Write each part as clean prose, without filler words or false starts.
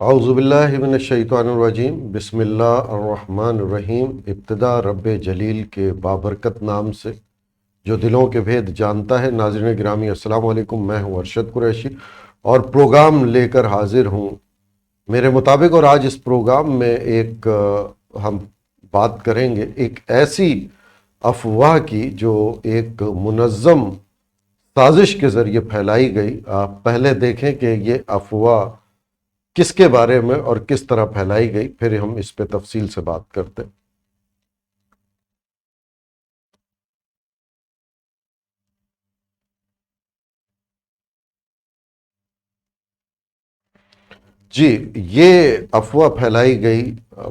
اعوذ باللہ من الشیطان الرجیم بسم اللہ الرحمن الرحیم۔ ابتدا رب جلیل کے بابرکت نام سے جو دلوں کے بھید جانتا ہے۔ ناظرین گرامی السلام علیکم، میں ہوں ارشد قریشی اور پروگرام لے کر حاضر ہوں میرے مطابق۔ اور آج اس پروگرام میں ہم بات کریں گے ایک ایسی افواہ کی جو ایک منظم سازش کے ذریعے پھیلائی گئی۔ آپ پہلے دیکھیں کہ یہ افواہ کس کے بارے میں اور کس طرح پھیلائی گئی، پھر ہم اس پہ تفصیل سے بات کرتے ہیں۔ جی، یہ افواہ پھیلائی گئی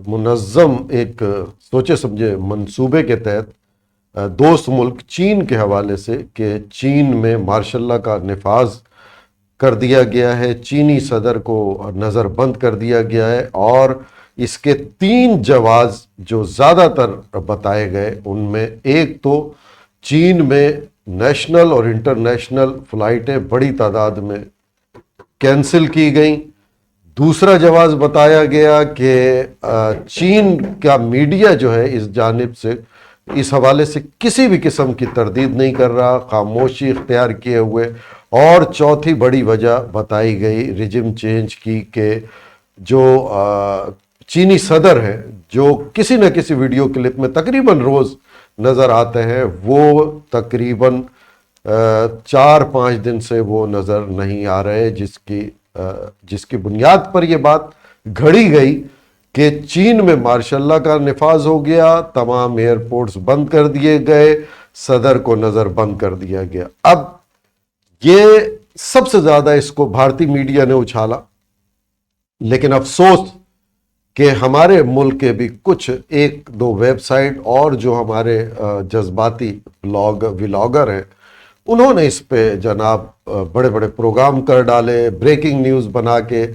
منظم ایک سوچے سمجھے منصوبے کے تحت دوست ملک چین کے حوالے سے کہ چین میں مارشل لا کا نفاذ کر دیا گیا ہے، چینی صدر کو نظر بند کر دیا گیا ہے، اور اس کے 3 جواز جو زیادہ تر بتائے گئے ان میں ایک تو چین میں نیشنل اور انٹرنیشنل فلائٹیں بڑی تعداد میں کینسل کی گئیں۔ دوسرا جواز بتایا گیا کہ چین کا میڈیا جو ہے اس جانب سے اس حوالے سے کسی بھی قسم کی تردید نہیں کر رہا، خاموشی اختیار کیے ہوئے۔ اور چوتھی بڑی وجہ بتائی گئی رجم چینج کی کہ جو چینی صدر ہیں جو کسی نہ کسی ویڈیو کلپ میں تقریباً روز نظر آتے ہیں، وہ تقریباً 4-5 دن سے وہ نظر نہیں آ رہے، جس کی بنیاد پر یہ بات گھڑی گئی کہ چین میں مارشل لا کا نفاذ ہو گیا، تمام ایئرپورٹس بند کر دیے گئے، صدر کو نظر بند کر دیا گیا۔ اب یہ سب سے زیادہ اس کو بھارتی میڈیا نے اچھالا، لیکن افسوس کہ ہمارے ملک کے بھی کچھ 1-2 ویب سائٹ اور جو ہمارے جذباتی ولاگر ہیں انہوں نے اس پہ جناب بڑے بڑے پروگرام کر ڈالے، بریکنگ نیوز بنا کے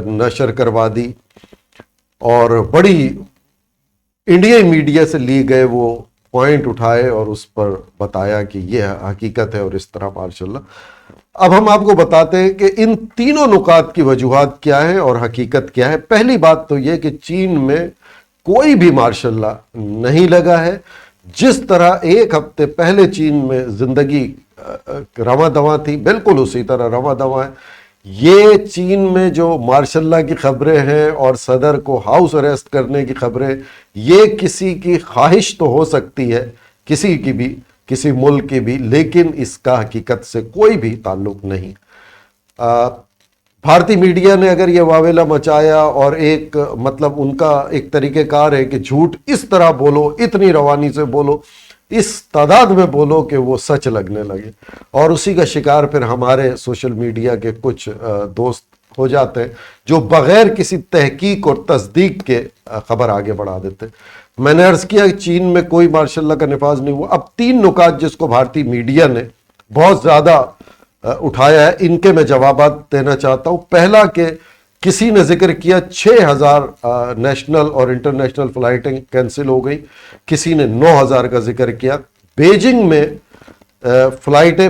نشر کروا دی، اور بڑی انڈین میڈیا سے لی گئے وہ پوائنٹ اٹھائے اور اس پر بتایا کہ یہ حقیقت ہے اور اس طرح ماشاء اللہ۔ اب ہم آپ کو بتاتے ہیں کہ ان تینوں نکات کی وجوہات کیا ہیں اور حقیقت کیا ہے۔ پہلی بات تو یہ کہ چین میں کوئی بھی مارشل اللہ نہیں لگا ہے۔ جس طرح ایک ہفتے پہلے چین میں زندگی رواں دواں تھی، بالکل اسی طرح رواں دواں ہے۔ یہ چین میں جو مارشل لا کی خبریں ہیں اور صدر کو ہاؤس اریسٹ کرنے کی خبریں، یہ کسی کی خواہش تو ہو سکتی ہے، کسی کی بھی، کسی ملک کی بھی، لیکن اس کا حقیقت سے کوئی بھی تعلق نہیں۔ بھارتی میڈیا نے اگر یہ واویلا مچایا اور ایک مطلب ان کا ایک طریقہ کار ہے کہ جھوٹ اس طرح بولو، اتنی روانی سے بولو، اس تعداد میں بولو کہ وہ سچ لگنے لگے، اور اسی کا شکار پھر ہمارے سوشل میڈیا کے کچھ دوست ہو جاتے ہیں جو بغیر کسی تحقیق اور تصدیق کے خبر آگے بڑھا دیتے ہیں۔ میں نے عرض کیا کہ چین میں کوئی مارشل لا کا نفاذ نہیں ہوا۔ اب 3 نکات جس کو بھارتی میڈیا نے بہت زیادہ اٹھایا ہے، ان کے میں جوابات دینا چاہتا ہوں۔ پہلا کہ کسی نے ذکر کیا 6000 نیشنل اور انٹرنیشنل فلائٹیں کینسل ہو گئی، کسی نے 9000 کا ذکر کیا۔ بیجنگ میں فلائٹیں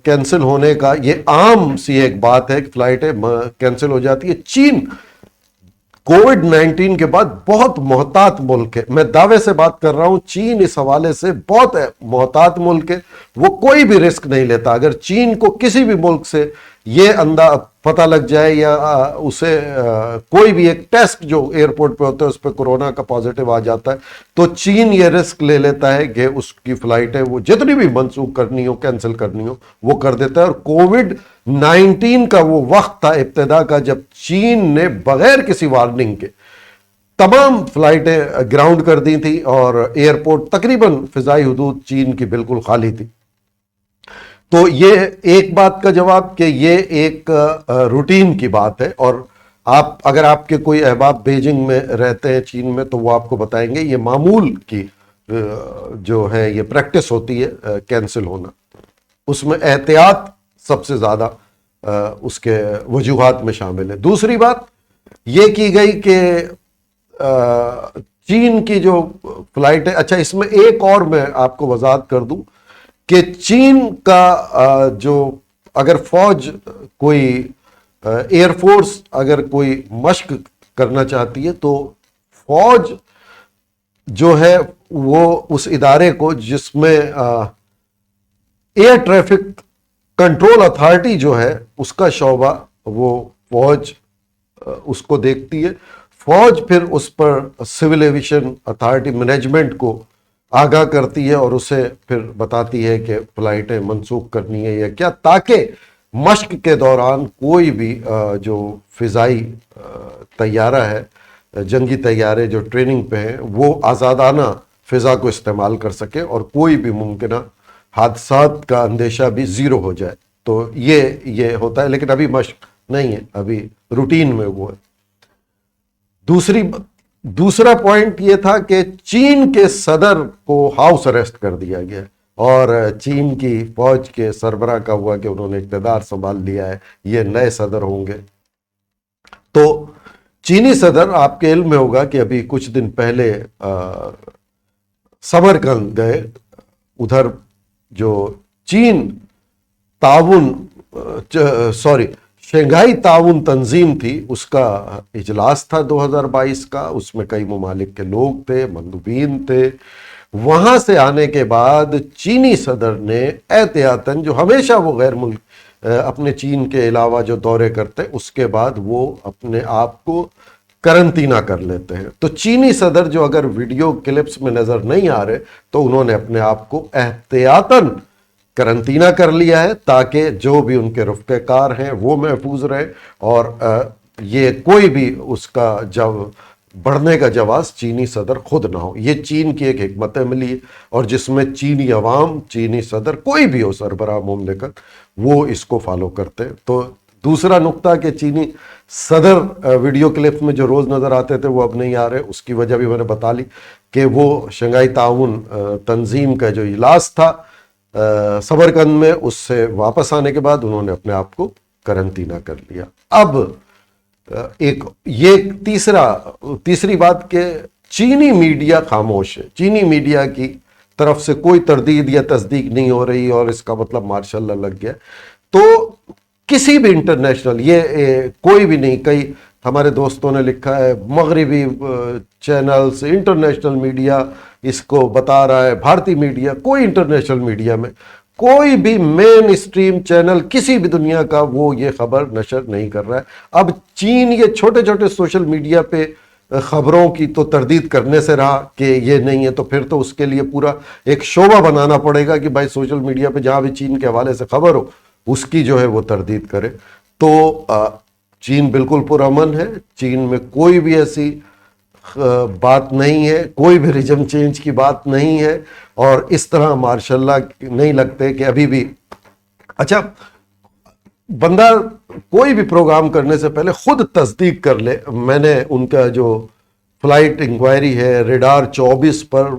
کینسل ہونے کا یہ عام سی ایک بات ہے کہ فلائٹیں کینسل ہو جاتی ہے۔ چین کووڈ-19 کے بعد بہت محتاط ملک ہے، میں دعوے سے بات کر رہا ہوں، چین اس حوالے سے بہت محتاط ملک ہے، وہ کوئی بھی رسک نہیں لیتا۔ اگر چین کو کسی بھی ملک سے یہ پتہ لگ جائے یا اسے کوئی بھی ایک ٹیسٹ جو ایئرپورٹ پہ ہوتا ہے اس پہ کورونا کا پازیٹیو آ جاتا ہے تو چین یہ رسک لے لیتا ہے کہ اس کی فلائٹیں وہ جتنی بھی منسوخ کرنی ہو، کینسل کرنی ہو، وہ کر دیتا ہے۔ اور کووڈ-19 کا وہ وقت تھا ابتدا کا جب چین نے بغیر کسی وارننگ کے تمام فلائٹیں گراؤنڈ کر دی تھی اور ایئرپورٹ تقریباً فضائی حدود چین کی بالکل خالی تھی۔ تو یہ ایک بات کا جواب کہ یہ ایک روٹین کی بات ہے، اور اگر آپ کے کوئی احباب بیجنگ میں رہتے ہیں چین میں تو وہ آپ کو بتائیں گے یہ معمول کی جو ہے یہ پریکٹس ہوتی ہے کینسل ہونا۔ اس میں احتیاط سب سے زیادہ اس کے وجوہات میں شامل ہے۔ دوسری بات یہ کی گئی کہ چین کی جو فلائٹیں، اچھا اس میں ایک اور میں آپ کو وضاحت کر دوں کہ چین کا جو اگر فوج کوئی ایئر فورس اگر کوئی مشق کرنا چاہتی ہے تو فوج جو ہے وہ اس ادارے کو جس میں ایئر ٹریفک کنٹرول اتھارٹی جو ہے اس کا شعبہ وہ فوج اس کو دیکھتی ہے. فوج پھر اس پر سول ایویشن اتھارٹی مینجمنٹ کو آگاہ کرتی ہے اور اسے پھر بتاتی ہے کہ فلائٹیں منسوخ کرنی ہے یا کیا, تاکہ مشق کے دوران کوئی بھی جو فضائی طیارہ ہے, جنگی طیارے جو ٹریننگ پہ ہیں, وہ آزادانہ فضا کو استعمال کر سکے اور کوئی بھی ممکنہ حادثات کا اندیشہ بھی زیرو ہو جائے. تو یہ ہوتا ہے, لیکن ابھی مشق نہیں ہے, ابھی روٹین میں وہ ہے. دوسرا پوائنٹ یہ تھا کہ چین کے صدر کو ہاؤس اریسٹ کر دیا گیا اور چین کی فوج کے سربراہ کا ہوا کہ انہوں نے اقتدار سنبھال لیا ہے, یہ نئے صدر ہوں گے. تو چینی صدر, آپ کے علم میں ہوگا کہ ابھی کچھ دن پہلے سمرقند گئے. ادھر جو چین شنگھائی تعاون تنظیم تھی, اس کا اجلاس تھا 2022 کا. اس میں کئی ممالک کے لوگ تھے, مندوبین تھے. وہاں سے آنے کے بعد چینی صدر نے احتیاطاً, جو ہمیشہ وہ غیر ملک اپنے چین کے علاوہ جو دورے کرتے اس کے بعد وہ اپنے آپ کو کرنطینہ کر لیتے ہیں. تو چینی صدر جو اگر ویڈیو کلپس میں نظر نہیں آ رہے تو انہوں نے اپنے آپ کو احتیاطاً کرنطینہ کر لیا ہے تاکہ جو بھی ان کے رفقہ کار ہیں وہ محفوظ رہے اور یہ کوئی بھی اس کا جب بڑھنے کا جواز چینی صدر خود نہ ہو. یہ چین کی ایک حکمت عملی ہے اور جس میں چینی عوام, چینی صدر, کوئی بھی ہو سربراہ مملکت, وہ اس کو فالو کرتے ہیں. تو دوسرا نقطہ کہ چینی صدر ویڈیو کلپ میں جو روز نظر آتے تھے وہ اب نہیں آ رہے, اس کی وجہ بھی میں نے بتا لی کہ وہ شنگھائی تعاون تنظیم کا جو اجلاس تھا سمرقند میں, اس سے واپس آنے کے بعد انہوں نے اپنے آپ کو کرنطینہ کر لیا. اب یہ تیسری بات کہ چینی میڈیا خاموش ہے. چینی میڈیا کی طرف سے کوئی تردید یا تصدیق نہیں ہو رہی اور اس کا مطلب ماشاء اللہ لگ گیا. تو کسی بھی انٹرنیشنل, یہ کوئی بھی نہیں, کئی ہمارے دوستوں نے لکھا ہے مغربی چینلز, انٹرنیشنل میڈیا اس کو بتا رہا ہے, بھارتی میڈیا, کوئی انٹرنیشنل میڈیا میں کوئی بھی مین اسٹریم چینل کسی بھی دنیا کا وہ یہ خبر نشر نہیں کر رہا ہے. اب چین یہ چھوٹے چھوٹے سوشل میڈیا پہ خبروں کی تو تردید کرنے سے رہا کہ یہ نہیں ہے, تو پھر تو اس کے لیے پورا ایک شعبہ بنانا پڑے گا کہ بھائی سوشل میڈیا پہ جہاں بھی چین کے حوالے سے خبر ہو اس کی جو ہے وہ تردید کرے. تو چین بالکل پرامن ہے, چین میں کوئی بھی ایسی بات نہیں ہے, کوئی بھی ریجم چینج کی بات نہیں ہے, اور اس طرح ماشاءاللہ نہیں لگتے کہ ابھی بھی. اچھا, بندہ کوئی بھی پروگرام کرنے سے پہلے خود تصدیق کر لے. میں نے ان کا جو فلائٹ انکوائری ہے ریڈار 24 پر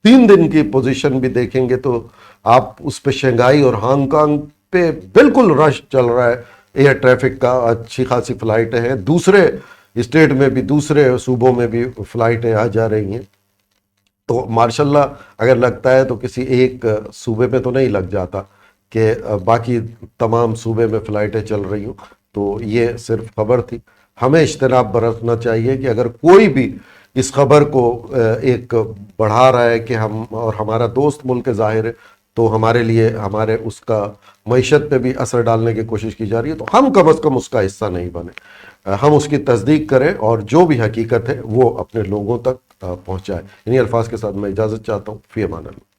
3 دن کی پوزیشن بھی دیکھیں گے تو آپ اس پہ شنگھائی اور ہانگ کانگ پہ بالکل رش چل رہا ہے ایئر ٹریفک کا, اچھی خاصی فلائٹیں ہیں. دوسرے اسٹیٹ میں بھی, دوسرے صوبوں میں بھی فلائٹیں آ جا رہی ہیں. تو ماشاءاللہ اگر لگتا ہے تو کسی ایک صوبے میں تو نہیں لگ جاتا کہ باقی تمام صوبے میں فلائٹیں چل رہی ہوں. تو یہ صرف خبر تھی. ہمیں اجتناب برتنا چاہیے کہ اگر کوئی بھی اس خبر کو ایک بڑھا رہا ہے کہ ہم اور ہمارا دوست ملک ظاہر ہے, تو ہمارے لیے ہمارے اس کا معیشت پہ بھی اثر ڈالنے کی کوشش کی جا رہی ہے, تو ہم کم از کم اس کا حصہ نہیں بنے. ہم اس کی تصدیق کریں اور جو بھی حقیقت ہے وہ اپنے لوگوں تک پہنچائیں. انہی الفاظ کے ساتھ میں اجازت چاہتا ہوں. فی امان اللہ.